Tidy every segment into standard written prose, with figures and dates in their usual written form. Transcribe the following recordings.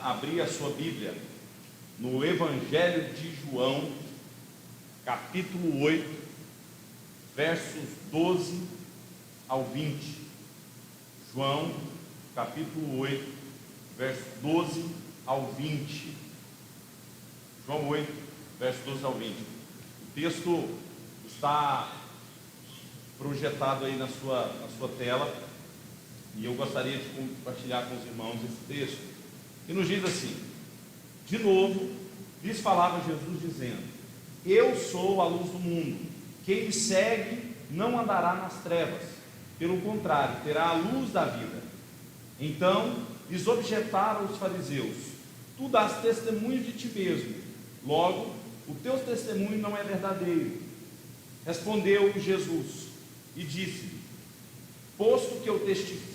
Abrir a sua Bíblia no Evangelho de João, capítulo 8, versos 12 ao 20. João, capítulo 8, versos 12 ao 20. João 8, versos 12 ao 20. O texto está projetado aí na sua tela, e eu gostaria de compartilhar com os irmãos esse texto. E nos diz assim: de novo, lhes falava Jesus dizendo: eu sou a luz do mundo, quem me segue não andará nas trevas, pelo contrário, terá a luz da vida. Então lhes objetaram os fariseus: tu dás testemunho de ti mesmo, logo o teu testemunho não é verdadeiro. Respondeu Jesus e disse-lhe: posto que eu testifico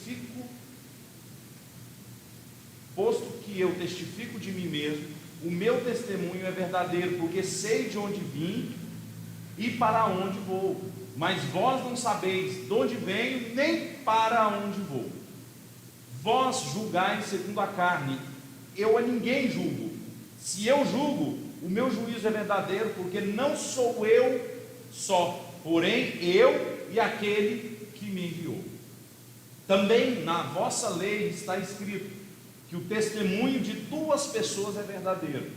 de mim mesmo, o meu testemunho é verdadeiro, porque sei de onde vim e para onde vou, mas vós não sabeis de onde venho, nem para onde vou. Vós julgais segundo a carne, eu a ninguém julgo. Se eu julgo, o meu juízo é verdadeiro, porque não sou eu só, porém eu e aquele que me enviou. Também na vossa lei está escrito que o testemunho de duas pessoas é verdadeiro.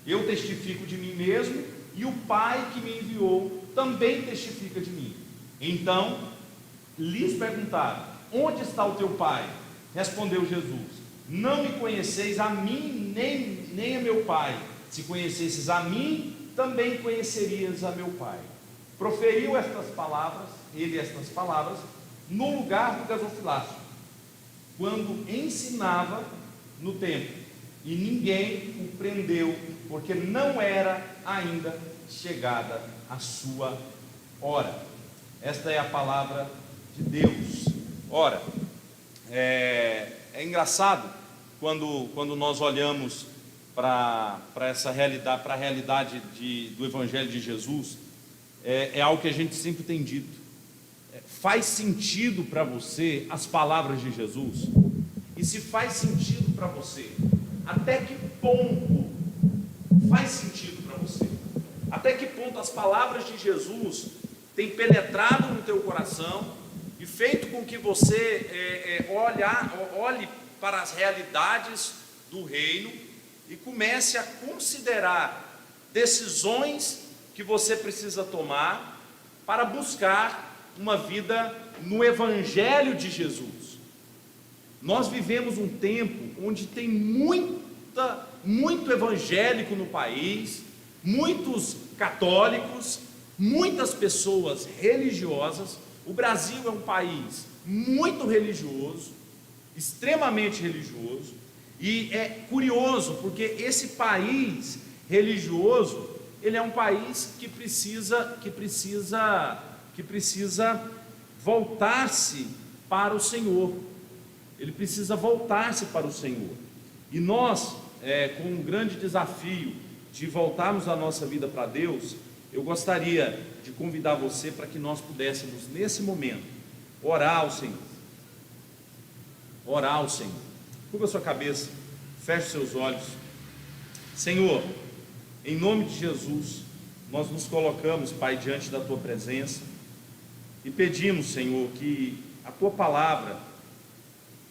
Eu testifico de mim mesmo, e o Pai que me enviou também testifica de mim. Então lhes perguntaram: onde está o teu Pai? Respondeu Jesus: não me conheceis a mim, nem a meu Pai. Se conhecesses a mim, também conhecerias a meu Pai. Proferiu estas palavras no lugar do gasofilácio, quando ensinava no templo, e ninguém o prendeu, porque não era ainda chegada a sua hora. Esta é a palavra de Deus. Ora, é engraçado quando nós olhamos para essa realidade, para a realidade do Evangelho de Jesus. É algo que a gente sempre tem dito. Faz sentido para você as palavras de Jesus? E se faz sentido para você, até que ponto faz sentido para você? Até que ponto as palavras de Jesus têm penetrado no teu coração e feito com que você olhe para as realidades do reino e comece a considerar decisões que você precisa tomar para buscar uma vida no Evangelho de Jesus. Nós vivemos um tempo onde tem muito evangélico no país, muitos católicos, muitas pessoas religiosas. O Brasil é um país muito religioso, extremamente religioso, e é curioso porque esse país religioso, ele é um país que precisa voltar-se para o Senhor. Ele precisa voltar-se para o Senhor. E nós, com um grande desafio de voltarmos a nossa vida para Deus, eu gostaria de convidar você para que nós pudéssemos, nesse momento, orar ao Senhor. Orar ao Senhor. Curva a sua cabeça, feche os seus olhos. Senhor, em nome de Jesus, nós nos colocamos, Pai, diante da Tua presença e pedimos, Senhor, que a Tua palavra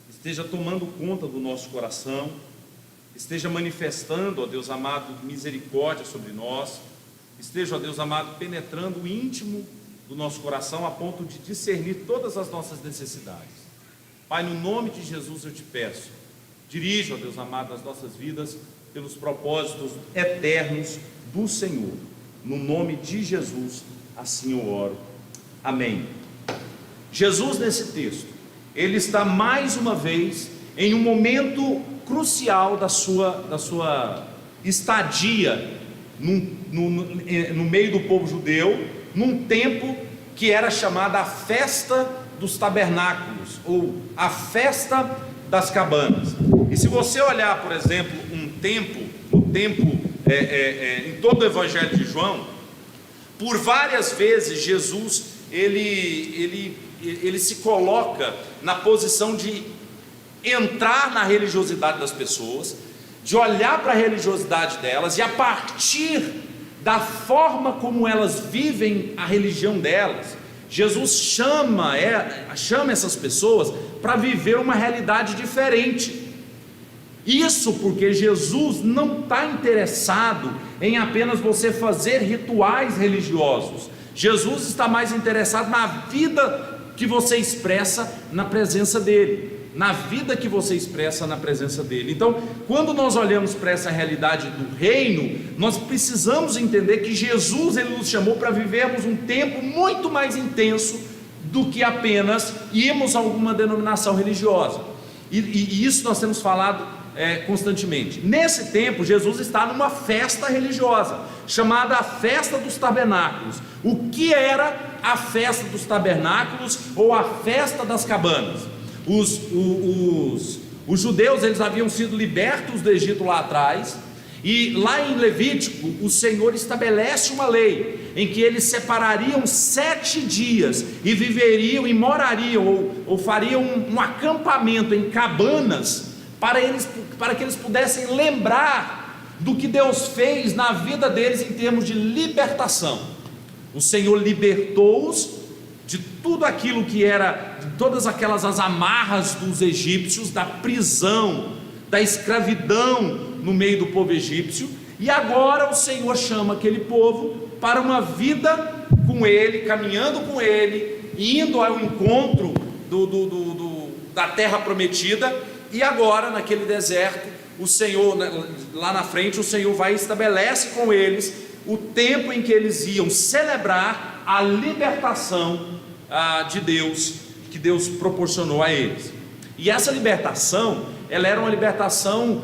esteja tomando conta do nosso coração, esteja manifestando, ó Deus amado, misericórdia sobre nós, esteja, ó Deus amado, penetrando o íntimo do nosso coração a ponto de discernir todas as nossas necessidades. Pai, no nome de Jesus eu te peço, dirija, ó Deus amado, as nossas vidas pelos propósitos eternos do Senhor. No nome de Jesus, assim eu oro. Amém. Jesus, nesse texto, ele está mais uma vez em um momento crucial da sua estadia no meio do povo judeu, num tempo que era chamada a festa dos tabernáculos, ou a festa das cabanas. E se você olhar, por exemplo, em todo o Evangelho de João, por várias vezes Jesus ele se coloca na posição de entrar na religiosidade das pessoas, de olhar para a religiosidade delas e, a partir da forma como elas vivem a religião delas, Jesus chama essas pessoas para viver uma realidade diferente. Isso porque Jesus não está interessado em apenas você fazer rituais religiosos. Jesus está mais interessado na vida que você expressa na presença dele, na vida que você expressa na presença dele. Então, quando nós olhamos para essa realidade do reino, nós precisamos entender que Jesus, ele nos chamou para vivermos um tempo muito mais intenso do que apenas irmos a alguma denominação religiosa, e isso nós temos falado constantemente. Nesse tempo, Jesus está numa festa religiosa, chamada a Festa dos Tabernáculos. O que era a Festa dos Tabernáculos, ou a Festa das Cabanas? Os judeus, eles haviam sido libertos do Egito lá atrás, e lá em Levítico, o Senhor estabelece uma lei, em que eles separariam 7 dias, e viveriam e morariam, ou fariam um acampamento em cabanas, para que eles pudessem lembrar do que Deus fez na vida deles em termos de libertação. O Senhor libertou-os de tudo aquilo que era, de todas aquelas as amarras dos egípcios, da prisão, da escravidão no meio do povo egípcio, e agora o Senhor chama aquele povo para uma vida com Ele, caminhando com Ele, indo ao encontro da terra prometida. E agora, naquele deserto, o Senhor, lá na frente, o Senhor vai e estabelece com eles o tempo em que eles iam celebrar a libertação de Deus, que Deus proporcionou a eles. E essa libertação, ela era uma libertação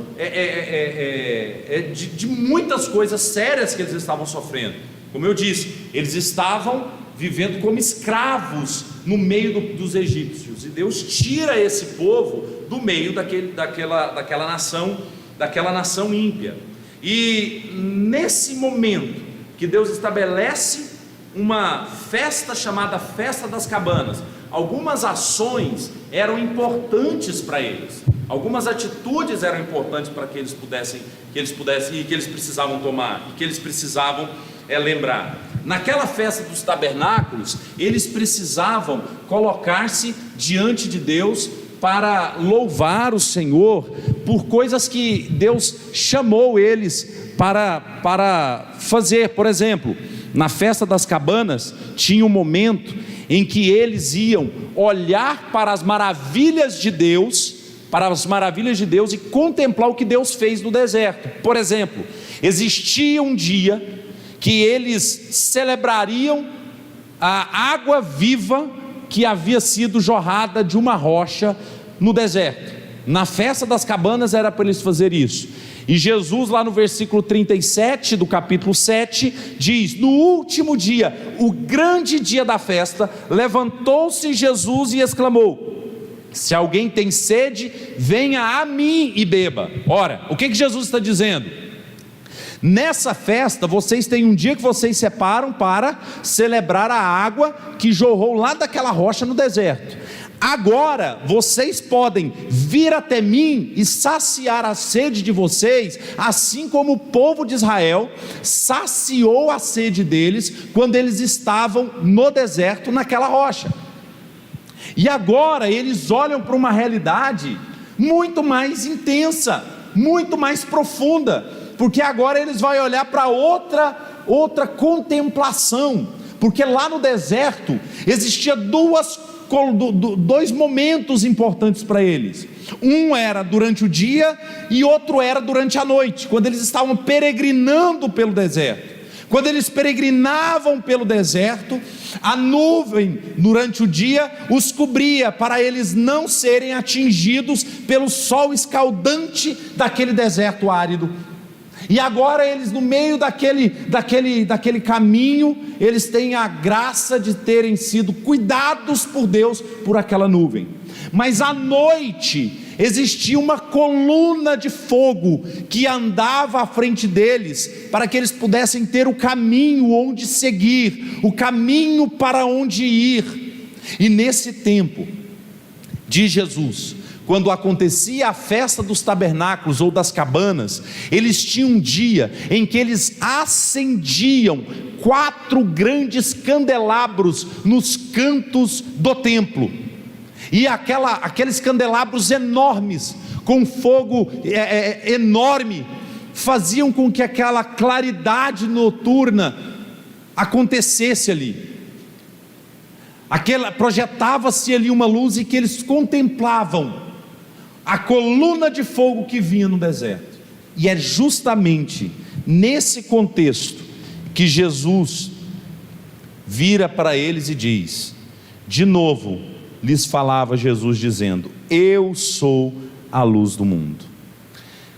de muitas coisas sérias que eles estavam sofrendo. Como eu disse, eles estavam vivendo como escravos no meio dos egípcios, e Deus tira esse povo do meio daquela nação ímpia. E nesse momento que Deus estabelece uma festa chamada Festa das Cabanas, algumas ações eram importantes para eles, algumas atitudes eram importantes para que eles pudessem e que eles precisavam tomar, e que eles precisavam lembrar. Naquela festa dos tabernáculos, eles precisavam colocar-se diante de Deus para louvar o Senhor por coisas que Deus chamou eles para fazer. Por exemplo, na festa das cabanas tinha um momento em que eles iam olhar para as maravilhas de Deus, e contemplar o que Deus fez no deserto. Por exemplo, existia um dia que eles celebrariam a água viva que havia sido jorrada de uma rocha no deserto. Na festa das cabanas era para eles fazer isso. E Jesus, lá no versículo 37 do capítulo 7, diz: no último dia, o grande dia da festa, levantou-se Jesus e exclamou: se alguém tem sede, venha a mim e beba. Ora, o que Jesus está dizendo? Nessa festa, vocês têm um dia que vocês separam para celebrar a água que jorrou lá daquela rocha no deserto. Agora, vocês podem vir até mim e saciar a sede de vocês, assim como o povo de Israel saciou a sede deles, quando eles estavam no deserto, naquela rocha. E agora, eles olham para uma realidade muito mais intensa, muito mais profunda, porque agora eles vão olhar para outra contemplação, porque lá no deserto existia dois momentos importantes para eles. Um era durante o dia e outro era durante a noite, quando eles estavam peregrinando pelo deserto. Quando eles peregrinavam pelo deserto, a nuvem durante o dia os cobria, para eles não serem atingidos pelo sol escaldante daquele deserto árido. E agora eles, no meio daquele caminho, eles têm a graça de terem sido cuidados por Deus por aquela nuvem. Mas à noite existia uma coluna de fogo que andava à frente deles, para que eles pudessem ter o caminho onde seguir, o caminho para onde ir. E nesse tempo de Jesus, quando acontecia a festa dos tabernáculos ou das cabanas, eles tinham um dia em que eles acendiam 4 grandes candelabros nos cantos do templo, e aqueles candelabros enormes, com fogo enorme, faziam com que aquela claridade noturna acontecesse ali. Projetava-se ali uma luz, e que eles contemplavam a coluna de fogo que vinha no deserto. E é justamente nesse contexto que Jesus vira para eles e diz, de novo lhes falava Jesus dizendo: eu sou a luz do mundo.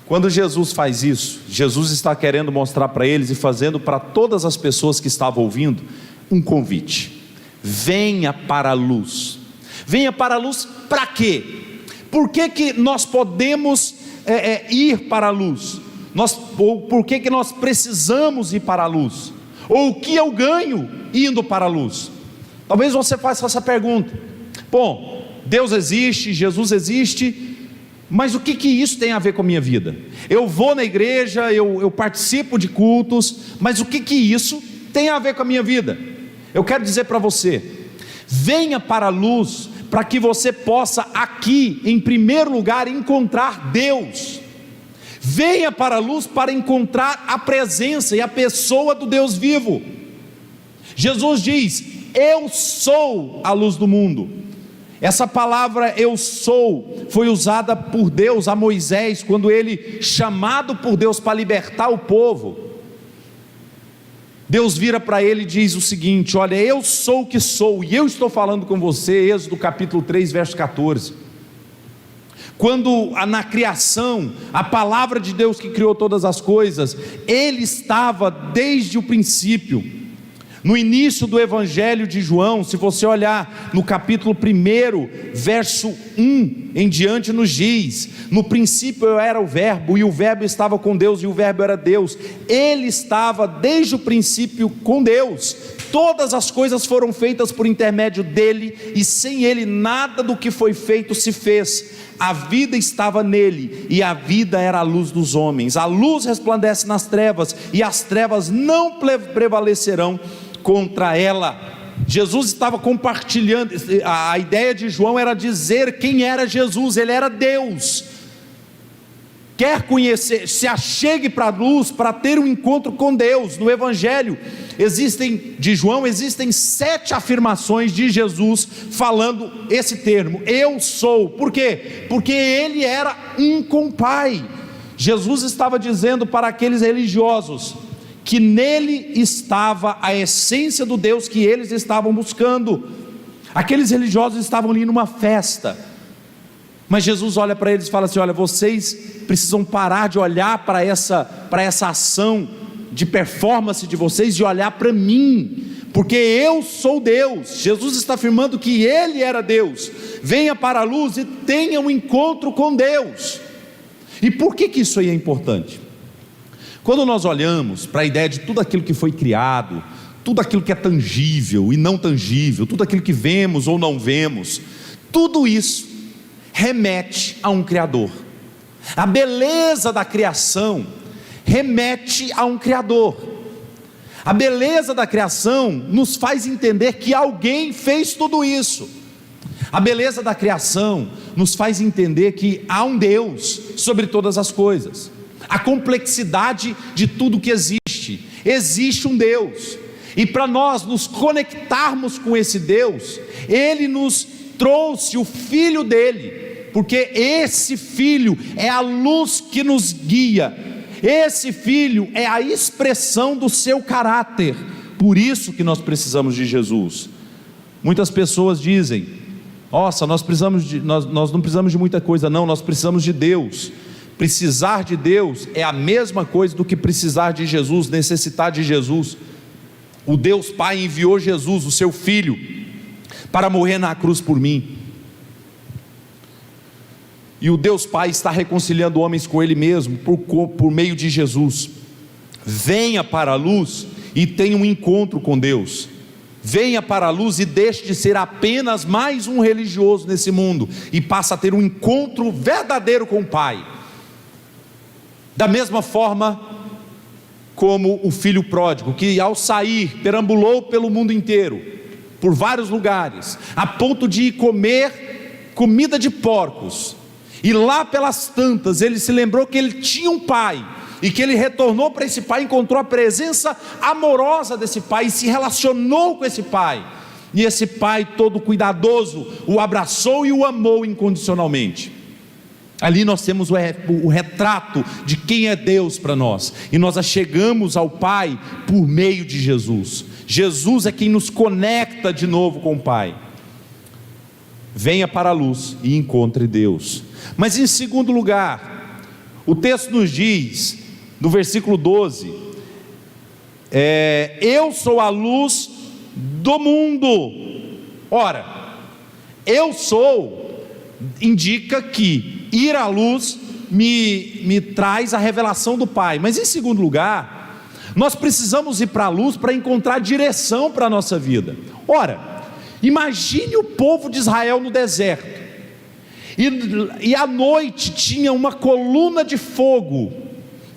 Quando Jesus faz isso, Jesus está querendo mostrar para eles e fazendo para todas as pessoas que estavam ouvindo um convite: venha para a luz. Venha para a luz para quê? Por que nós podemos ir para a luz? Ou por que nós precisamos ir para a luz? Ou o que eu ganho indo para a luz? Talvez você faça essa pergunta: bom, Deus existe, Jesus existe, mas o que isso tem a ver com a minha vida? Eu vou na igreja, eu participo de cultos, mas o que isso tem a ver com a minha vida? Eu quero dizer para você: venha para a luz, para que você possa aqui, em primeiro lugar, encontrar Deus. Venha para a luz para encontrar a presença e a pessoa do Deus vivo. Jesus diz: eu sou a luz do mundo. Essa palavra eu sou foi usada por Deus a Moisés, quando ele, chamado por Deus para libertar o povo, Deus vira para ele e diz o seguinte: olha, eu sou o que sou, e eu estou falando com você. Êxodo capítulo 3, verso 14. Quando na criação, a palavra de Deus que criou todas as coisas, Ele estava desde o princípio. No início do Evangelho de João, se você olhar no capítulo 1, verso 1 em diante, nos diz: no princípio era o verbo, e o verbo estava com Deus, e o verbo era Deus. Ele estava desde o princípio com Deus. Todas as coisas foram feitas por intermédio dele, e sem ele nada do que foi feito se fez. A vida estava nele, e a vida era a luz dos homens. A luz resplandece nas trevas, e as trevas não prevalecerão contra ela. Jesus estava compartilhando, a ideia de João era dizer quem era Jesus. Ele era Deus. Quer conhecer, se achegue para a luz para ter um encontro com Deus. No Evangelho de João existem 7 afirmações de Jesus falando esse termo: eu sou. Por quê? Porque ele era um com o Pai. Jesus estava dizendo para aqueles religiosos que nele estava a essência do Deus que eles estavam buscando. Aqueles religiosos estavam ali numa festa, mas Jesus olha para eles e fala assim: olha, vocês precisam parar de olhar para essa ação de performance de vocês e olhar para mim, porque eu sou Deus. Jesus está afirmando que Ele era Deus. Venha para a luz e tenha um encontro com Deus. E por que isso aí é importante? Quando nós olhamos para a ideia de tudo aquilo que foi criado, tudo aquilo que é tangível e não tangível, tudo aquilo que vemos ou não vemos, tudo isso remete a um Criador. A beleza da criação remete a um Criador. A beleza da criação nos faz entender que alguém fez tudo isso. A beleza da criação nos faz entender que há um Deus sobre todas as coisas. A complexidade de tudo que existe um Deus, e para nós nos conectarmos com esse Deus, Ele nos trouxe o Filho dele, porque esse Filho é a luz que nos guia, esse Filho é a expressão do seu caráter. Por isso que nós precisamos de Jesus. Muitas pessoas dizem: nossa, nós não precisamos de muita coisa. Não, nós precisamos de Deus. Precisar de Deus é a mesma coisa do que precisar de Jesus, necessitar de Jesus. O Deus Pai enviou Jesus, o seu Filho, para morrer na cruz por mim. E o Deus Pai está reconciliando homens com Ele mesmo por meio de Jesus. Venha para a luz e tenha um encontro com Deus. Venha para a luz e deixe de ser apenas mais um religioso nesse mundo e passe a ter um encontro verdadeiro com o Pai. Da mesma forma como o filho pródigo, que ao sair perambulou pelo mundo inteiro, por vários lugares, a ponto de ir comer comida de porcos, e lá pelas tantas ele se lembrou que ele tinha um pai, e que ele retornou para esse pai, encontrou a presença amorosa desse pai, e se relacionou com esse pai, e esse pai todo cuidadoso o abraçou e o amou incondicionalmente. Ali nós temos o retrato de quem é Deus para nós, e nós chegamos ao Pai por meio de Jesus. Jesus é quem nos conecta de novo com o Pai. Venha para a luz e encontre Deus. Mas em segundo lugar, o texto nos diz, no versículo 12, eu sou a luz do mundo. Ora, eu sou indica que ir à luz me traz a revelação do Pai. Mas em segundo lugar, nós precisamos ir para a luz para encontrar direção para a nossa vida. Ora, imagine o povo de Israel no deserto, e à noite tinha uma coluna de fogo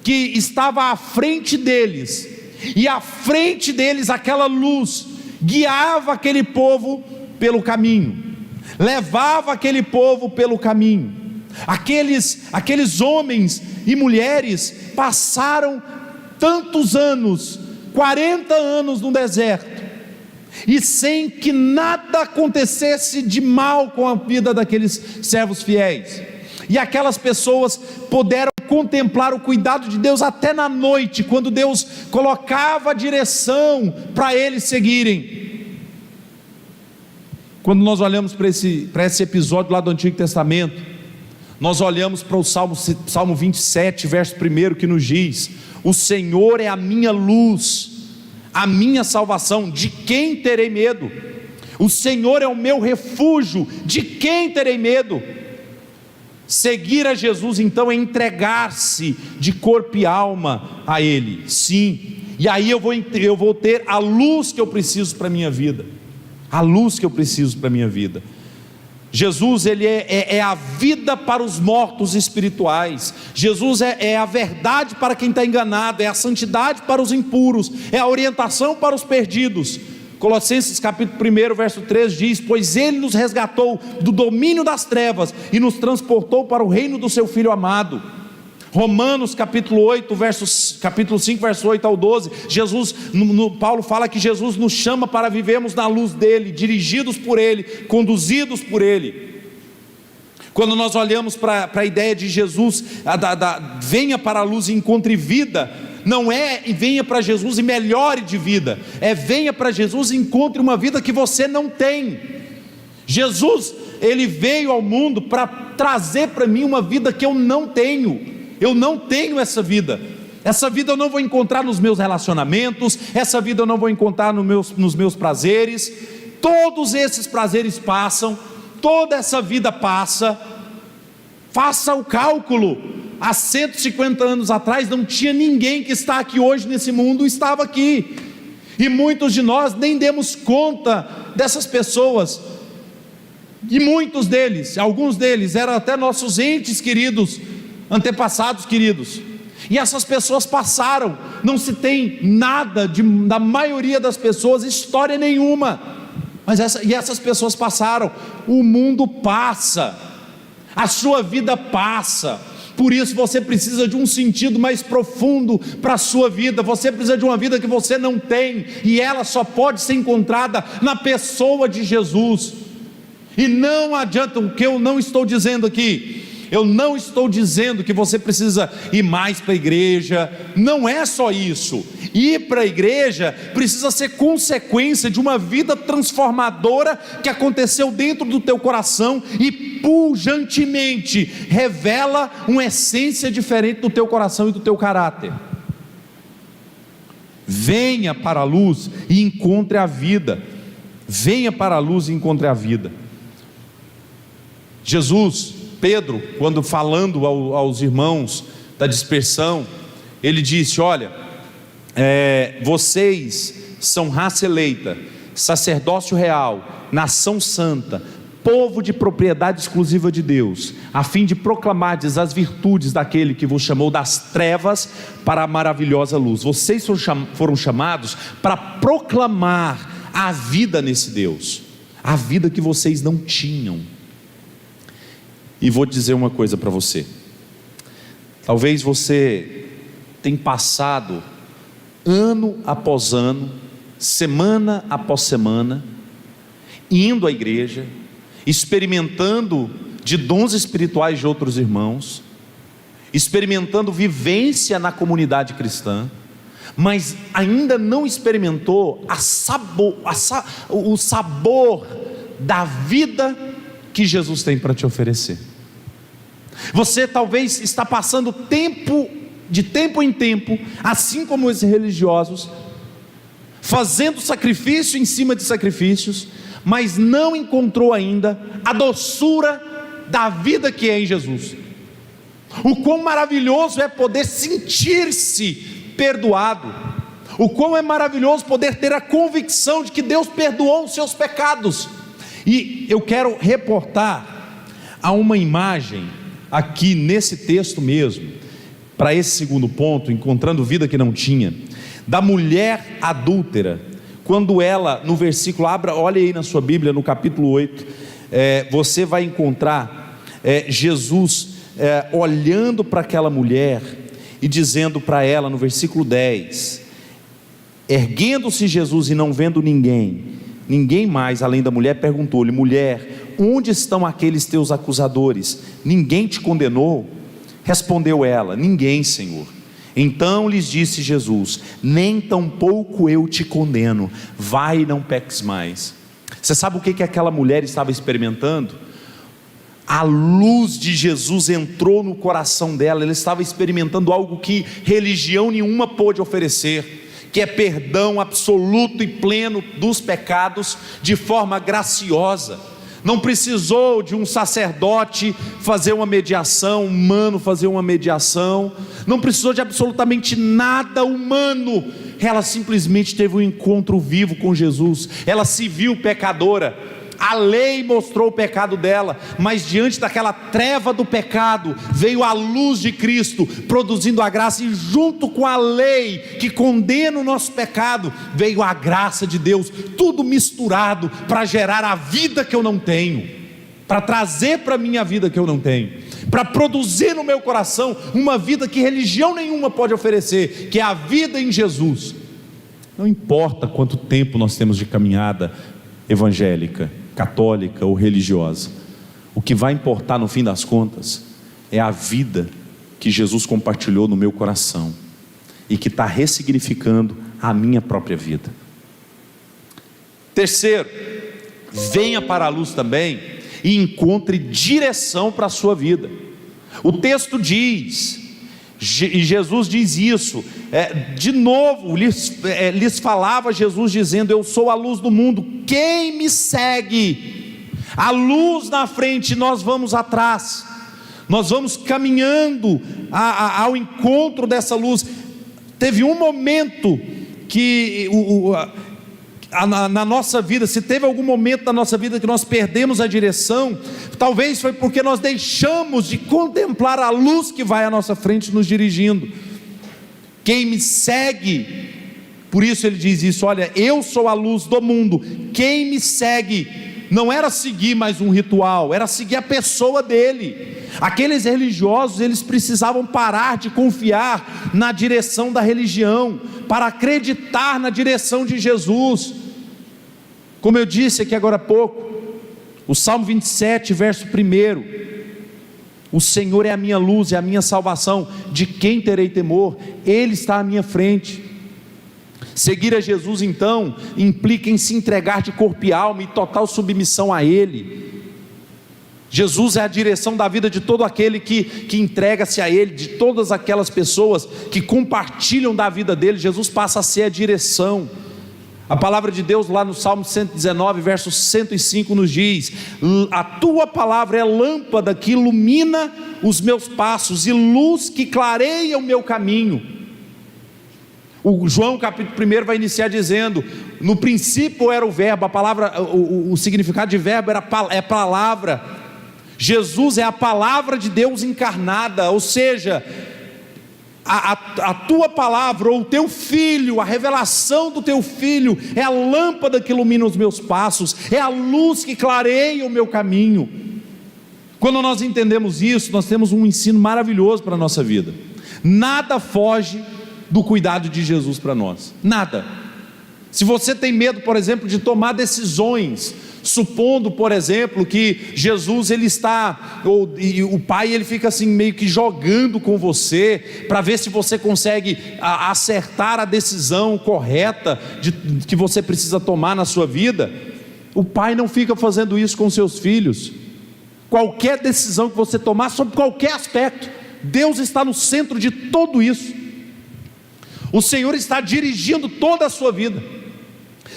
que estava à frente deles, e à frente deles aquela luz guiava aquele povo pelo caminho, levava aquele povo pelo caminho. Aqueles homens e mulheres passaram tantos anos, 40 anos no deserto, e sem que nada acontecesse de mal com a vida daqueles servos fiéis, e aquelas pessoas puderam contemplar o cuidado de Deus até na noite, quando Deus colocava a direção para eles seguirem. Quando nós olhamos para esse episódio lá do Antigo Testamento, nós olhamos para o Salmo 27, verso 1, que nos diz: o Senhor é a minha luz, a minha salvação, de quem terei medo? O Senhor é o meu refúgio, de quem terei medo? Seguir a Jesus então é entregar-se de corpo e alma a Ele, sim, e aí eu vou ter a luz que eu preciso para a minha vida, a luz que eu preciso para a minha vida. Jesus, ele é a vida para os mortos espirituais. Jesus é a verdade para quem está enganado, é a santidade para os impuros, é a orientação para os perdidos. Colossenses capítulo 1, verso 3 diz: pois Ele nos resgatou do domínio das trevas e nos transportou para o reino do seu Filho amado. Romanos capítulo 5, verso 8 ao 12, Paulo fala que Jesus nos chama para vivermos na luz dele, dirigidos por ele, conduzidos por ele. Quando nós olhamos para a ideia de Jesus, venha para a luz e encontre vida, não é venha para Jesus e melhore de vida, é venha para Jesus e encontre uma vida que você não tem. Jesus, ele veio ao mundo para trazer para mim uma vida que eu não tenho. Eu não tenho essa vida eu não vou encontrar nos meus relacionamentos, essa vida eu não vou encontrar nos meus prazeres. Todos esses prazeres passam, toda essa vida passa. Faça o cálculo, há 150 anos atrás não tinha ninguém que está aqui hoje nesse mundo, estava aqui, e muitos de nós nem demos conta dessas pessoas, e muitos deles, alguns deles eram até nossos entes queridos, antepassados queridos, e essas pessoas passaram, não se tem nada da maioria das pessoas, história nenhuma, e essas pessoas passaram. O mundo passa, a sua vida passa, por isso você precisa de um sentido mais profundo para a sua vida, você precisa de uma vida que você não tem, e ela só pode ser encontrada na pessoa de Jesus. E não adianta, o que eu não estou dizendo aqui, eu não estou dizendo que você precisa ir mais para a igreja, não é só isso. Ir para a igreja precisa ser consequência de uma vida transformadora que aconteceu dentro do teu coração e pujantemente revela uma essência diferente do teu coração e do teu caráter. Venha para a luz e encontre a vida. Venha para a luz e encontre a vida. Pedro, quando falando aos irmãos da dispersão, ele disse: olha, vocês são raça eleita, sacerdócio real, nação santa, povo de propriedade exclusiva de Deus, a fim de proclamardes as virtudes daquele que vos chamou das trevas para a maravilhosa luz. Vocês foram chamados para proclamar a vida nesse Deus, a vida que vocês não tinham. E vou dizer uma coisa para você: talvez você tenha passado ano após ano, semana após semana, indo à igreja, experimentando de dons espirituais de outros irmãos, experimentando vivência na comunidade cristã, mas ainda não experimentou o sabor da vida que Jesus tem para te oferecer. Você talvez está passando de tempo em tempo, assim como os religiosos, fazendo sacrifício em cima de sacrifícios, mas não encontrou ainda a doçura da vida que é em Jesus. O quão maravilhoso é poder sentir-se perdoado, o quão é maravilhoso poder ter a convicção de que Deus perdoou os seus pecados. E eu quero reportar a uma imagem aqui nesse texto mesmo, para esse segundo ponto, encontrando vida que não tinha, da mulher adúltera, quando ela, no versículo, olha aí na sua Bíblia, no capítulo 8, você vai encontrar Jesus olhando para aquela mulher e dizendo para ela, no versículo 10, erguendo-se Jesus e não vendo ninguém mais além da mulher, perguntou-lhe: mulher, onde estão aqueles teus acusadores? Ninguém te condenou? Respondeu ela: ninguém, Senhor. Então lhes disse Jesus: nem tampouco eu te condeno, vai e não peques mais. Você sabe o que aquela mulher estava experimentando? A luz de Jesus entrou no coração dela. Ela estava experimentando algo que religião nenhuma pôde oferecer, que é perdão absoluto e pleno dos pecados de forma graciosa. Não precisou de um sacerdote fazer uma mediação, humano fazer uma mediação, não precisou de absolutamente nada humano. Ela simplesmente teve um encontro vivo com Jesus. Ela se viu pecadora, a lei mostrou o pecado dela, mas diante daquela treva do pecado, veio a luz de Cristo, produzindo a graça, e junto com a lei que condena o nosso pecado, veio a graça de Deus, tudo misturado, para gerar a vida que eu não tenho, para trazer para a minha vida que eu não tenho, para produzir no meu coração uma vida que religião nenhuma pode oferecer, que é a vida em Jesus. Não importa quanto tempo nós temos de caminhada evangélica, católica ou religiosa, o que vai importar no fim das contas é a vida que Jesus compartilhou no meu coração e que está ressignificando a minha própria vida. Terceiro, venha para a luz também e encontre direção para a sua vida. O texto diz, e Jesus diz isso, de novo lhes falava Jesus dizendo: eu sou a luz do mundo, quem me segue, a luz na frente, nós vamos atrás, nós vamos caminhando ao encontro dessa luz. Teve um momento que na nossa vida, se teve algum momento na nossa vida que nós perdemos a direção, talvez foi porque nós deixamos de contemplar a luz que vai à nossa frente nos dirigindo. Quem me segue, por isso ele diz isso: olha, eu sou a luz do mundo, quem me segue, não era seguir mais um ritual, era seguir a pessoa dele. Aqueles religiosos, eles precisavam parar de confiar na direção da religião, para acreditar na direção de Jesus. Como eu disse aqui agora há pouco, o Salmo 27, verso 1: o Senhor é a minha luz, é a minha salvação, de quem terei temor? Ele está à minha frente. Seguir a Jesus então implica em se entregar de corpo e alma, e total submissão a Ele. Jesus é a direção da vida de todo aquele que entrega-se a Ele, de todas aquelas pessoas que compartilham da vida dele. Jesus passa a ser a direção. A palavra de Deus lá no Salmo 119, verso 105 nos diz: a tua palavra é lâmpada que ilumina os meus passos e luz que clareia o meu caminho. O João capítulo 1 vai iniciar dizendo: no princípio era o verbo. A palavra, o significado de verbo é palavra. Jesus é a palavra de Deus encarnada, ou seja, a tua palavra, ou o teu filho, a revelação do teu filho é a lâmpada que ilumina os meus passos, é a luz que clareia o meu caminho. Quando nós entendemos isso, nós temos um ensino maravilhoso para a nossa vida. Nada foge do cuidado de Jesus para nós, nada. Se você tem medo, por exemplo, de tomar decisões, supondo, por exemplo, que Jesus ele está, e o pai ele fica assim meio que jogando com você, para ver se você consegue acertar a decisão correta que você precisa tomar na sua vida. O pai não fica fazendo isso com seus filhos. Qualquer decisão que você tomar, sobre qualquer aspecto, Deus está no centro de tudo isso. O Senhor está dirigindo toda a sua vida.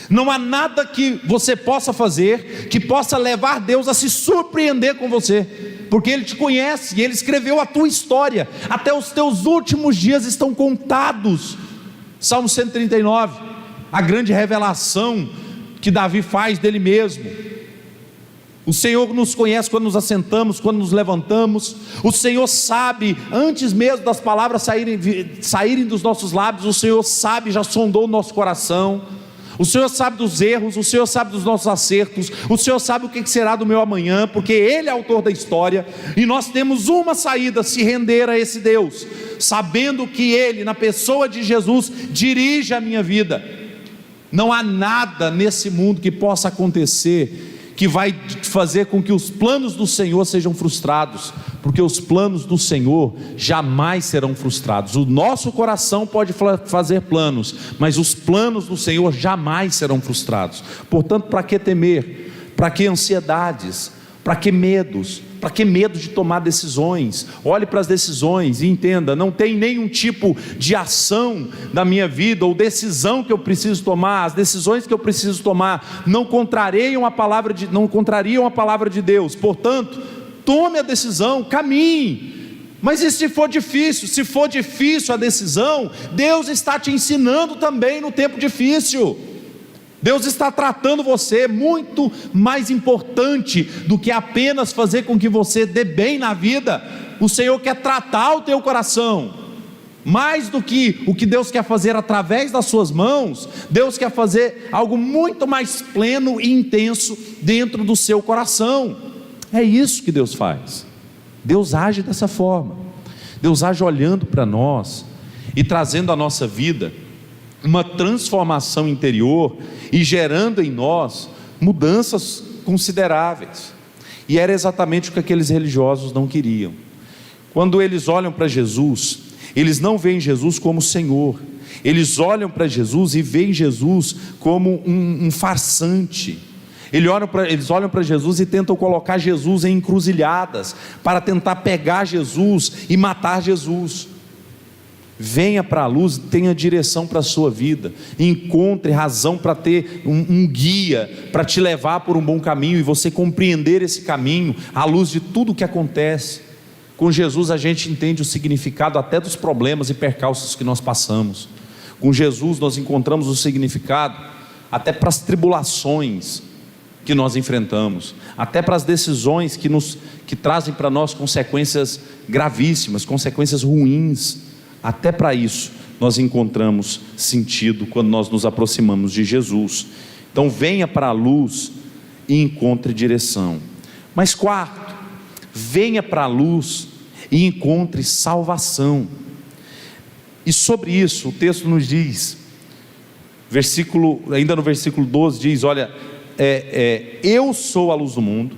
Não há nada que você possa fazer que possa levar Deus a se surpreender com você, porque Ele te conhece e Ele escreveu a tua história. Até os teus últimos dias estão contados. Salmo 139, a grande revelação que Davi faz dele mesmo. O Senhor nos conhece quando nos assentamos, quando nos levantamos. O Senhor sabe, antes mesmo das palavras saírem dos nossos lábios, o Senhor sabe, já sondou o nosso coração. O Senhor sabe dos erros, o Senhor sabe dos nossos acertos, o Senhor sabe o que será do meu amanhã, porque Ele é autor da história. E nós temos uma saída: se render a esse Deus, sabendo que Ele, na pessoa de Jesus, dirige a minha vida. Não há nada nesse mundo que possa acontecer que vai fazer com que os planos do Senhor sejam frustrados, porque os planos do Senhor jamais serão frustrados. O nosso coração pode fazer planos, mas os planos do Senhor jamais serão frustrados. Portanto, para que temer? Para que ansiedades? Para que medos? Para que medo de tomar decisões? Olhe para as decisões e entenda: não tem nenhum tipo de ação da minha vida ou decisão que eu preciso tomar. As decisões que eu preciso tomar não contrariam a palavra de Deus. Portanto, tome a decisão, caminhe. Mas e se for difícil? Se for difícil a decisão, Deus está te ensinando também no tempo difícil. Deus está tratando você. Muito mais importante do que apenas fazer com que você dê bem na vida, o Senhor quer tratar o teu coração. Mais do que o que Deus quer fazer através das suas mãos, Deus quer fazer algo muito mais pleno e intenso dentro do seu coração. É isso que Deus faz. Deus age dessa forma. Deus age olhando para nós e trazendo à nossa vida uma transformação interior e gerando em nós mudanças consideráveis. E era exatamente o que aqueles religiosos não queriam. Quando eles olham para Jesus, eles não veem Jesus como Senhor. Eles olham para Jesus e veem Jesus como um farsante. Eles olham para Jesus e tentam colocar Jesus em encruzilhadas, para tentar pegar Jesus e matar Jesus. Venha para a luz, tenha direção para a sua vida, encontre razão para ter um guia, para te levar por um bom caminho, e você compreender esse caminho à luz de tudo o que acontece. Com Jesus a gente entende o significado até dos problemas e percalços que nós passamos. Com Jesus nós encontramos o significado até para as tribulações que nós enfrentamos, até para as decisões que trazem para nós consequências gravíssimas, consequências ruins. Até para isso nós encontramos sentido quando nós nos aproximamos de Jesus. Então venha para a luz e encontre direção. Mas quarto, venha para a luz e encontre salvação. E sobre isso o texto nos diz, ainda no versículo 12 diz: olha, eu sou a luz do mundo,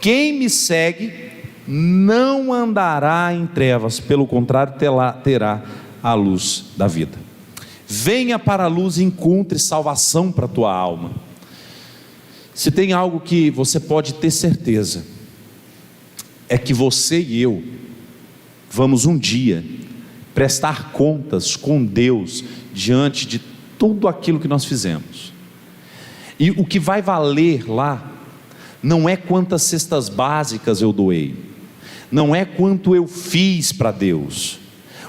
quem me segue não andará em trevas, pelo contrário terá a luz da vida. Venha para a luz e encontre salvação para a tua alma. Se tem algo que você pode ter certeza, é que você e eu vamos um dia prestar contas com Deus diante de tudo aquilo que nós fizemos. E o que vai valer lá não é quantas cestas básicas eu doei, não é quanto eu fiz para Deus.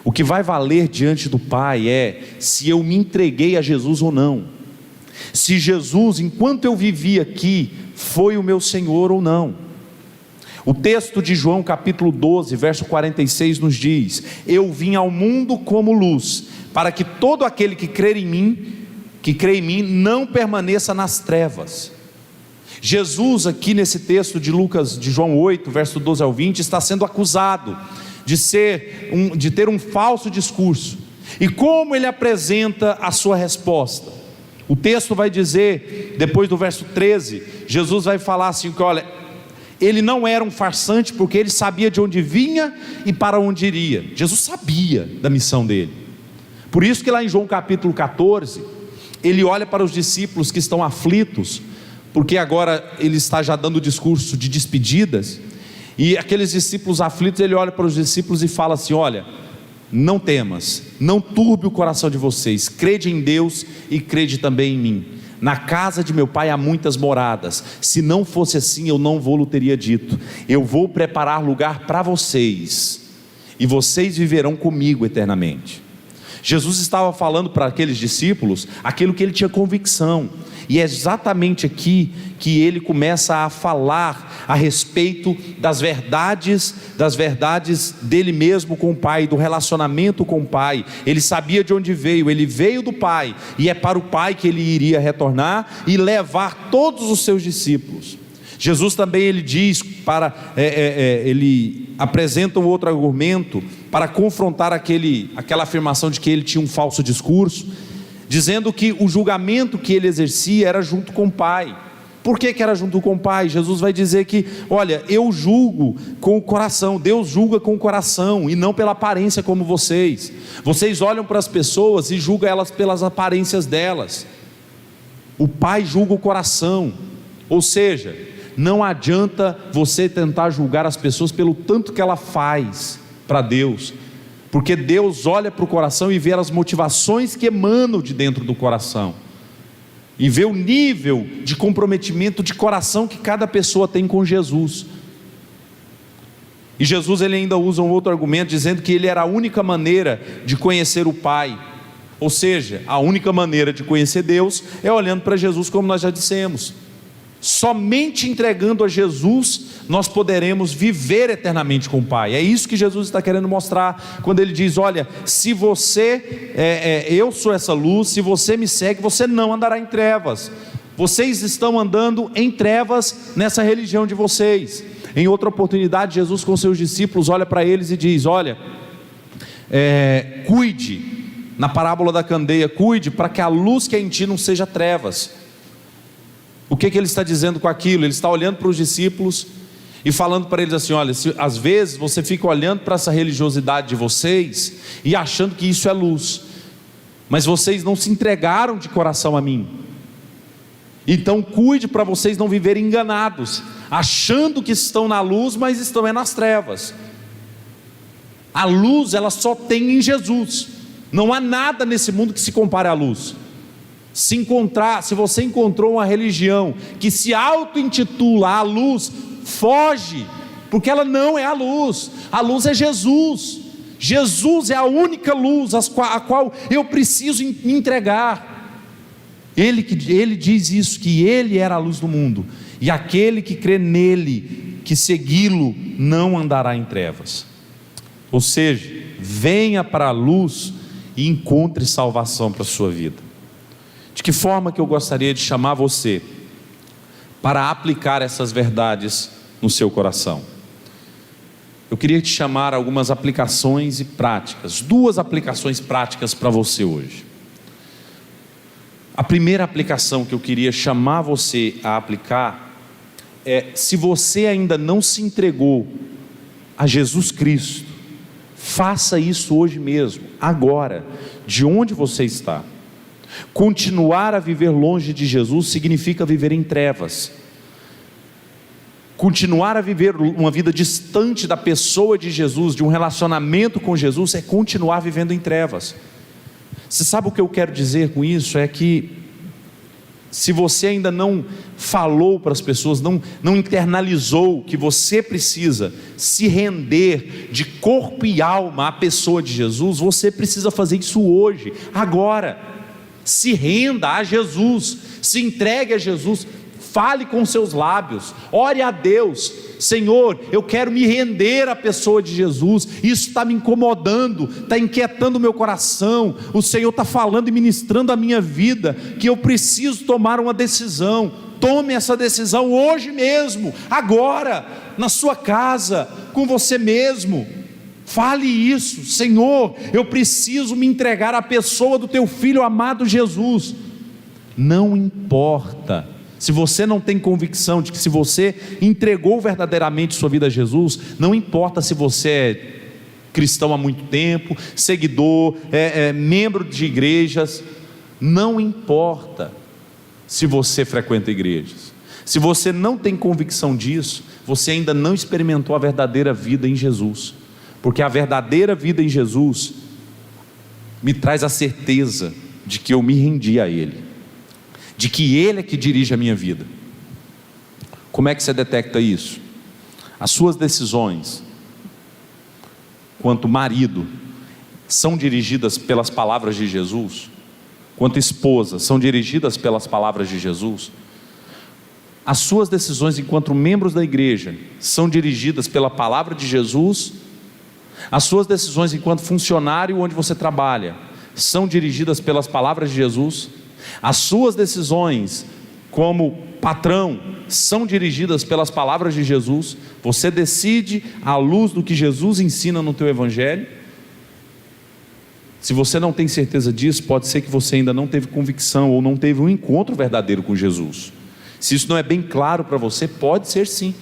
O que vai valer diante do Pai é se eu me entreguei a Jesus ou não. Se Jesus, enquanto eu vivi aqui, foi o meu Senhor ou não. O texto de João capítulo 12, verso 46 nos diz: eu vim ao mundo como luz, para que todo aquele que crê em mim, não permaneça nas trevas. Jesus aqui nesse texto de João 8, verso 12 ao 20, está sendo acusado de ter um falso discurso. E como ele apresenta a sua resposta? O texto vai dizer, depois do verso 13, Jesus vai falar assim, que olha, ele não era um farsante, porque ele sabia de onde vinha e para onde iria. Jesus sabia da missão dele. Por isso que lá em João capítulo 14, ele olha para os discípulos que estão aflitos, porque agora ele está já dando o discurso de despedidas, e aqueles discípulos aflitos, ele olha para os discípulos e fala assim: olha, não temas, não turbe o coração de vocês, crede em Deus e crede também em mim. Na casa de meu pai há muitas moradas, se não fosse assim eu não vou-lhe teria dito. Eu vou preparar lugar para vocês, e vocês viverão comigo eternamente. Jesus estava falando para aqueles discípulos aquilo que ele tinha convicção, e é exatamente aqui que ele começa a falar a respeito das verdades dele mesmo com o Pai, do relacionamento com o Pai. Ele sabia de onde veio, ele veio do Pai, e é para o Pai que ele iria retornar e levar todos os seus discípulos. Jesus também ele diz, ele apresenta um outro argumento para confrontar aquela afirmação de que ele tinha um falso discurso, dizendo que o julgamento que ele exercia era junto com o Pai. Por que era junto com o Pai? Jesus vai dizer que, olha, eu julgo com o coração, Deus julga com o coração e não pela aparência como vocês olham para as pessoas e julgam elas pelas aparências delas. O Pai julga o coração, ou seja, não adianta você tentar julgar as pessoas pelo tanto que ela faz para Deus, porque Deus olha para o coração e vê as motivações que emanam de dentro do coração, e vê o nível de comprometimento de coração que cada pessoa tem com Jesus. E Jesus ele ainda usa um outro argumento, dizendo que ele era a única maneira de conhecer o Pai, ou seja, a única maneira de conhecer Deus é olhando para Jesus, como nós já dissemos. Somente entregando a Jesus nós poderemos viver eternamente com o Pai. É isso que Jesus está querendo mostrar quando ele diz: olha, se você eu sou essa luz, se você me segue, você não andará em trevas. Vocês estão andando em trevas nessa religião de vocês. Em outra oportunidade, Jesus com seus discípulos olha para eles e diz: olha, cuide, na parábola da candeia, cuide para que a luz que é em ti não seja trevas. O que ele está dizendo com aquilo? Ele está olhando para os discípulos e falando para eles assim: olha, às vezes você fica olhando para essa religiosidade de vocês e achando que isso é luz, mas vocês não se entregaram de coração a mim. Então cuide para vocês não viverem enganados, achando que estão na luz, mas estão nas trevas. A luz ela só tem em Jesus. Não há nada nesse mundo que se compare à luz. Se você encontrou uma religião que se auto-intitula a luz, foge, porque ela não é a luz é Jesus. Jesus é a única luz a qual eu preciso me entregar. Ele diz isso, que ele era a luz do mundo, e aquele que crê nele, que segui-lo, não andará em trevas. Ou seja, venha para a luz e encontre salvação para a sua vida. De que forma que eu gostaria de chamar você para aplicar essas verdades no seu coração? Eu queria te chamar a algumas aplicações e práticas, 2 aplicações práticas para você hoje. A primeira aplicação que eu queria chamar você a aplicar é: se você ainda não se entregou a Jesus Cristo, faça isso hoje mesmo, agora, de onde você está. Continuar a viver longe de Jesus significa viver em trevas. Continuar a viver uma vida distante da pessoa de Jesus, de um relacionamento com Jesus, é continuar vivendo em trevas. Você sabe o que eu quero dizer com isso? É que se você ainda não falou para as pessoas, não internalizou que você precisa se render de corpo e alma à pessoa de Jesus, você precisa fazer isso hoje, agora. Se renda a Jesus, se entregue a Jesus, fale com seus lábios, ore a Deus: Senhor, eu quero me render à pessoa de Jesus, isso está me incomodando, está inquietando o meu coração, o Senhor está falando e ministrando a minha vida, que eu preciso tomar uma decisão. Tome essa decisão hoje mesmo, agora, na sua casa, com você mesmo. Fale isso: Senhor, eu preciso me entregar à pessoa do teu Filho amado Jesus. Não importa se você não tem convicção de que, se você entregou verdadeiramente sua vida a Jesus, não importa se você é cristão há muito tempo, seguidor, membro de igrejas, não importa se você frequenta igrejas, se você não tem convicção disso, você ainda não experimentou a verdadeira vida em Jesus, porque a verdadeira vida em Jesus me traz a certeza de que eu me rendi a Ele, de que Ele é que dirige a minha vida. Como é que você detecta isso? As suas decisões, quanto marido, são dirigidas pelas palavras de Jesus? Quanto esposa, são dirigidas pelas palavras de Jesus? As suas decisões enquanto membros da igreja são dirigidas pela palavra de Jesus? As suas decisões enquanto funcionário onde você trabalha são dirigidas pelas palavras de Jesus? As suas decisões como patrão são dirigidas pelas palavras de Jesus? Você decide à luz do que Jesus ensina no teu evangelho? Se você não tem certeza disso, pode ser que você ainda não teve convicção, ou não teve um encontro verdadeiro com Jesus. Se isso não é bem claro para você, pode ser sim,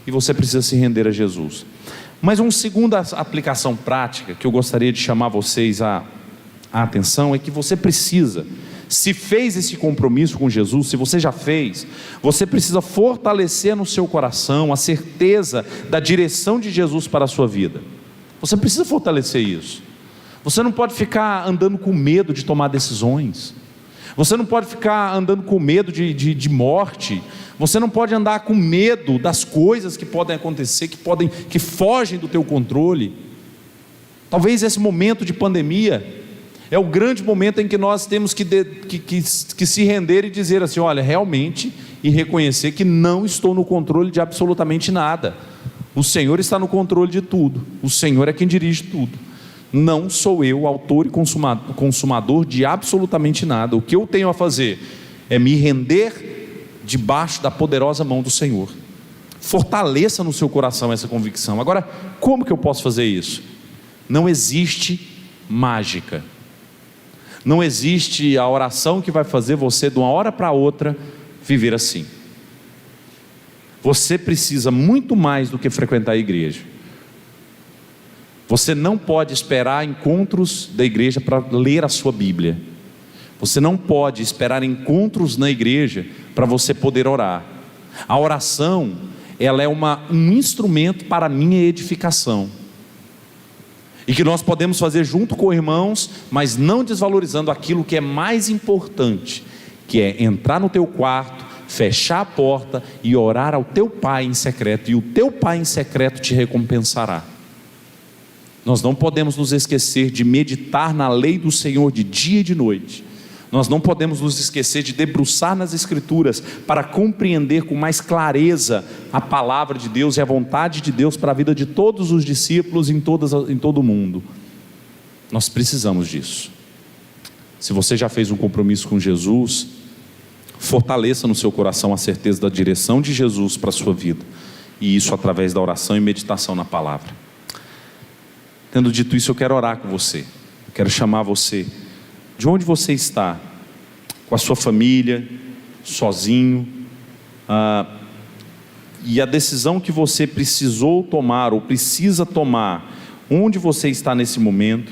e você precisa se render a Jesus. Mas uma segunda aplicação prática que eu gostaria de chamar vocês a atenção é que você precisa, se fez esse compromisso com Jesus, se você já fez, você precisa fortalecer no seu coração a certeza da direção de Jesus para a sua vida. Você precisa fortalecer isso. Você não pode ficar andando com medo de tomar decisões. Você não pode ficar andando com medo de morte. Você não pode andar com medo das coisas que podem acontecer, que fogem do teu controle. Talvez esse momento de pandemia é o grande momento em que nós temos que se render e dizer assim: olha, realmente, e reconhecer que não estou no controle de absolutamente nada. O Senhor está no controle de tudo. O Senhor é quem dirige tudo. Não sou eu autor e consumador de absolutamente nada. O que eu tenho a fazer é me render debaixo da poderosa mão do Senhor. Fortaleça no seu coração essa convicção. Agora, como que eu posso fazer isso? Não existe mágica. Não existe a oração que vai fazer você de uma hora para outra viver assim. Você precisa muito mais do que frequentar a igreja. Você não pode esperar encontros da igreja para ler a sua Bíblia. Você não pode esperar encontros na igreja para você poder orar. A oração, ela é um instrumento para a minha edificação, e que nós podemos fazer junto com irmãos, mas não desvalorizando aquilo que é mais importante, que é entrar no teu quarto, fechar a porta e orar ao teu Pai em secreto, e o teu Pai em secreto te recompensará. Nós não podemos nos esquecer de meditar na lei do Senhor de dia e de noite. Nós não podemos nos esquecer de debruçar nas Escrituras para compreender com mais clareza a palavra de Deus e a vontade de Deus para a vida de todos os discípulos em todo o mundo. Nós precisamos disso. Se você já fez um compromisso com Jesus, fortaleça no seu coração a certeza da direção de Jesus para a sua vida, e isso através da oração e meditação na palavra. Tendo dito isso, eu quero orar com você. Eu quero chamar você, de onde você está, com a sua família, sozinho, e a decisão que você precisou tomar ou precisa tomar, onde você está nesse momento,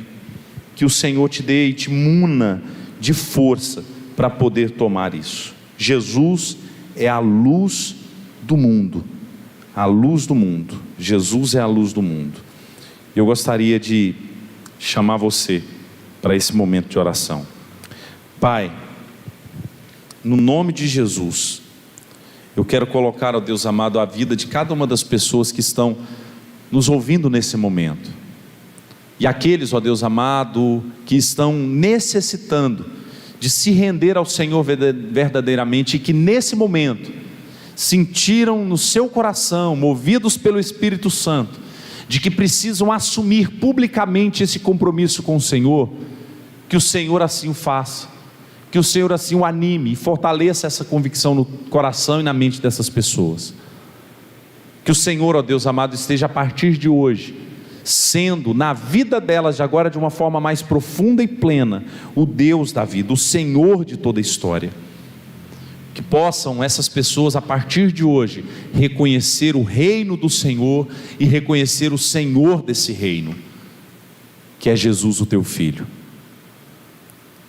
que o Senhor te dê e te muna de força para poder tomar isso. Jesus é a luz do mundo, a luz do mundo. Jesus é a luz do mundo. Eu gostaria de chamar você para esse momento de oração. Pai, no nome de Jesus, eu quero colocar, ó Deus amado, a vida de cada uma das pessoas que estão nos ouvindo nesse momento, e aqueles, ó Deus amado, que estão necessitando de se render ao Senhor verdadeiramente, e que nesse momento sentiram no seu coração, movidos pelo Espírito Santo, de que precisam assumir publicamente esse compromisso com o Senhor. Que o Senhor assim o faça, que o Senhor assim o anime e fortaleça essa convicção no coração e na mente dessas pessoas. Que o Senhor, ó Deus amado, esteja a partir de hoje sendo na vida delas, de agora de uma forma mais profunda e plena, o Deus da vida, o Senhor de toda a história. Que possam essas pessoas, a partir de hoje, reconhecer o reino do Senhor e reconhecer o Senhor desse reino, que é Jesus, o teu Filho.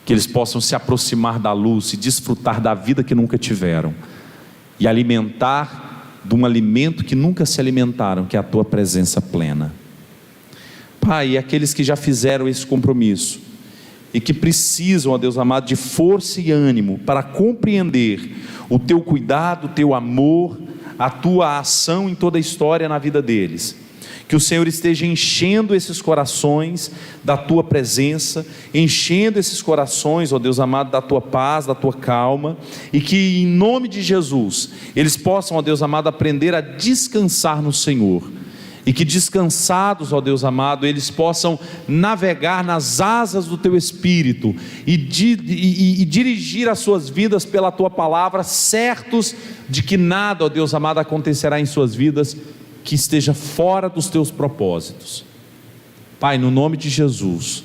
Que eles possam se aproximar da luz e desfrutar da vida que nunca tiveram, e alimentar de um alimento que nunca se alimentaram, que é a tua presença plena. Pai, e aqueles que já fizeram esse compromisso e que precisam, ó Deus amado, de força e ânimo para compreender o teu cuidado, o teu amor, a tua ação em toda a história na vida deles, que o Senhor esteja enchendo esses corações da tua presença, enchendo esses corações, ó Deus amado, da tua paz, da tua calma, e que em nome de Jesus eles possam, ó Deus amado, aprender a descansar no Senhor, e que descansados, ó Deus amado, eles possam navegar nas asas do teu Espírito e dirigir as suas vidas pela tua palavra, certos de que nada, ó Deus amado, acontecerá em suas vidas que esteja fora dos teus propósitos. Pai, no nome de Jesus,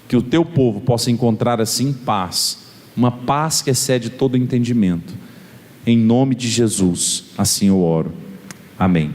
que o teu povo possa encontrar assim paz, uma paz que excede todo entendimento. Em nome de Jesus, assim eu oro. Amém.